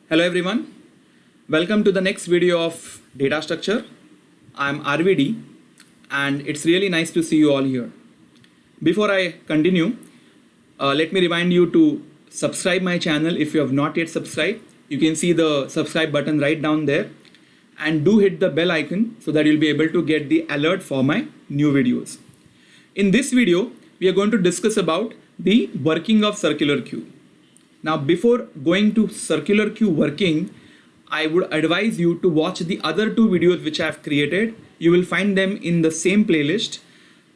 Hello everyone, welcome to the next video of data structure. I'm RVD and it's really nice to see you all here. Before I continue, let me remind you to subscribe my channel if you have not yet subscribed. You can see the subscribe button right down there and do hit the bell icon so that you'll be able to get the alert for my new videos. In this video, we are going to discuss about the working of circular queue. Now, before going to circular queue working, I would advise you to watch the other two videos which I have created. You will find them in the same playlist,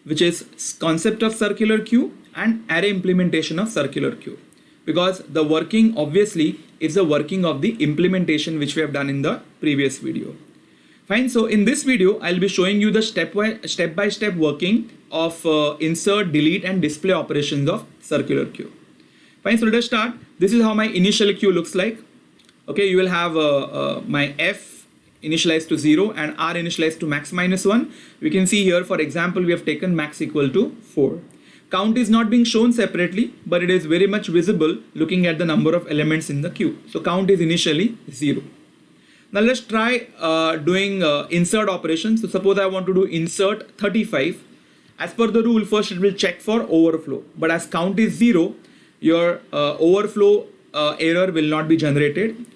which is concept of circular queue and array implementation of circular queue. Because the working obviously is the working of the implementation which we have done in the previous video. Fine, so in this video, I'll be showing you the step-by-step working of insert, delete and display operations of circular queue. Fine, so let us start. This is how my initial queue looks like. Okay, you will have my F initialized to 0 and R initialized to max minus 1. We can see here, for example, we have taken max equal to 4. Count is not being shown separately, but it is very much visible looking at the number of elements in the queue. So count is initially 0. Now let's try doing insert operations. So suppose I want to do insert 35. As per the rule, first it will check for overflow. But as count is 0, your overflow error will not be generated.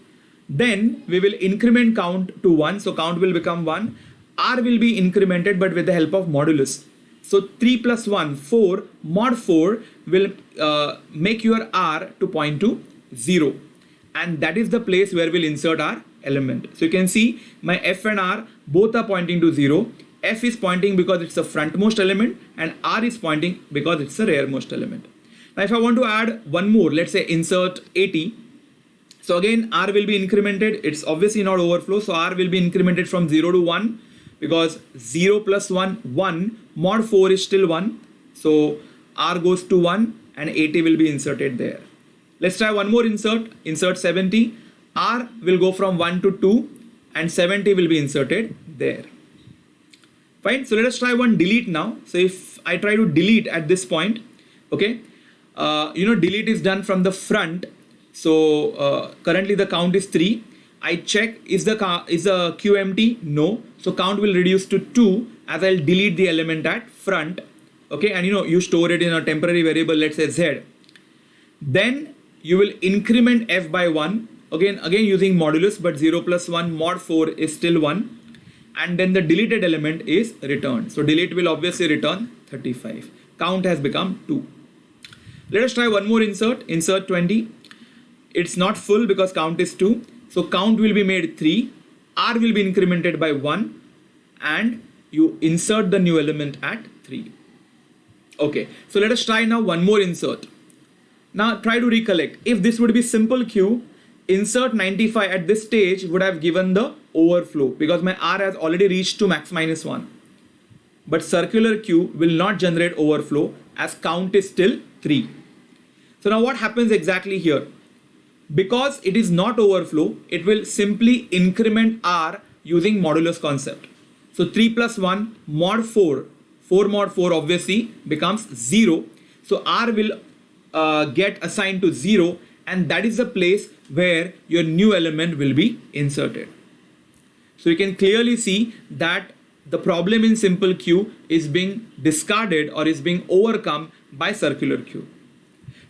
Then we will increment count to 1. So count will become 1. R will be incremented but with the help of modulus. So 3 plus 1, 4, mod 4 will make your R to point to 0. And that is the place where we'll insert our element. So you can see my F and R both are pointing to 0. F is pointing because it's the frontmost element and R is pointing because it's the rearmost element. Now if I want to add one more, let's say insert 80. So again R will be incremented. It's obviously not overflow. So R will be incremented from 0 to 1 because 0 plus 1, 1. Mod 4 is still 1. So R goes to 1 and 80 will be inserted there. Let's try one more insert. Insert 70. R will go from 1 to 2 and 70 will be inserted there. Fine. So let us try one delete now. So if I try to delete at this point, okay. Delete is done from the front. So currently the count is 3. I check is the queue empty? No. So count will reduce to 2 as I'll delete the element at front. Okay, and you store it in a temporary variable, let's say Z. Then you will increment F by 1. Again using modulus, but 0 plus 1 mod 4 is still 1. And then the deleted element is returned. So delete will obviously return 35. Count has become 2. Let us try one more insert. Insert 20. It's not full because count is 2. So count will be made 3. R will be incremented by 1. And you insert the new element at 3. Okay. So let us try now one more insert. Now try to recollect. If this would be simple queue, insert 95 at this stage would have given the overflow because my R has already reached to max minus 1. But circular queue will not generate overflow as count is still 3. So now what happens exactly here? Because it is not overflow, it will simply increment R using modulus concept. So 3 plus 1 mod 4, 4 mod 4 obviously becomes 0. So R will get assigned to 0 and that is the place where your new element will be inserted. So you can clearly see that the problem in simple queue is being discarded or is being overcome by circular queue.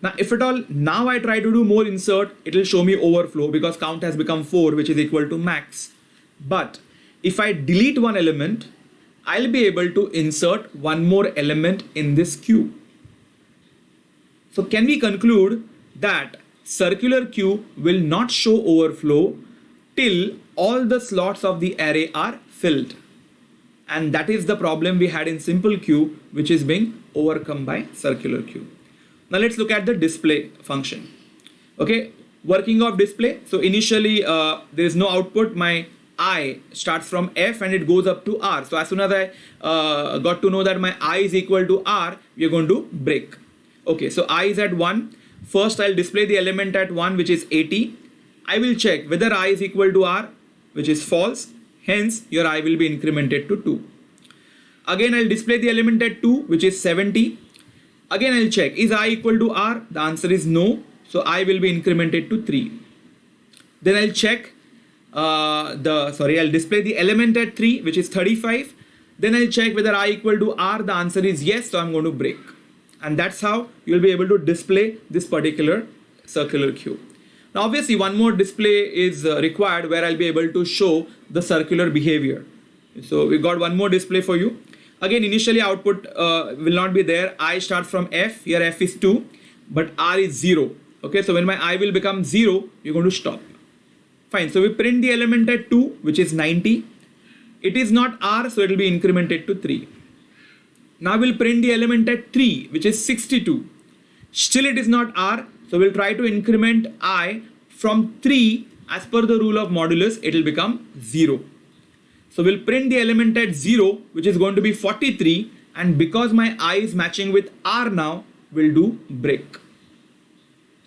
Now if at all now I try to do more insert, it will show me overflow because count has become 4 which is equal to max. But if I delete one element, I'll be able to insert one more element in this queue. So can we conclude that circular queue will not show overflow till all the slots of the array are filled? And that is the problem we had in simple queue, which is being overcome by circular queue. Now let's look at the display function. Okay, working of display. So initially there is no output. My I starts from F and it goes up to R. So as soon as I got to know that my I is equal to R, we are going to break. Okay, so I is at 1. First I'll display the element at 1 which is 80. I will check whether I is equal to R, which is false. Hence your I will be incremented to 2. Again I'll display the element at 2 which is 70. Again I'll check is I equal to R. The answer is no. So I will be incremented to 3. Then I'll check I'll display the element at 3, which is 35. Then I'll check whether I equal to R. The answer is yes, so I'm going to break. And that's how you'll be able to display this particular circular cube. Now obviously one more display is required where I'll be able to show the circular behavior. So we got one more display for you. Again, initially output will not be there. I start from F, here F is 2, but R is 0. Okay, so when my I will become 0, you're going to stop. Fine, so we print the element at 2, which is 90. It is not R, so it will be incremented to 3. Now we'll print the element at 3, which is 62. Still it is not R, so we'll try to increment I from 3. As per the rule of modulus, it will become 0. So we'll print the element at 0, which is going to be 43. And because my I is matching with R now, we'll do break.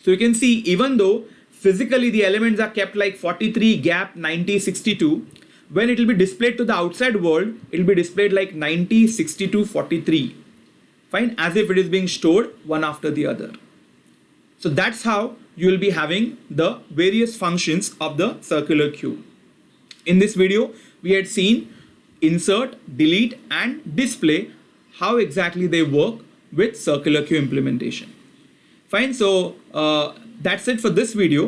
So you can see, even though physically the elements are kept like 43, gap, 90, 62, when it will be displayed to the outside world, it will be displayed like 90, 62, 43. Fine, as if it is being stored one after the other. So that's how you will be having the various functions of the circular cube. In this video, we had seen insert, delete, and display, how exactly they work with circular cube implementation. Fine, so that's it for this video.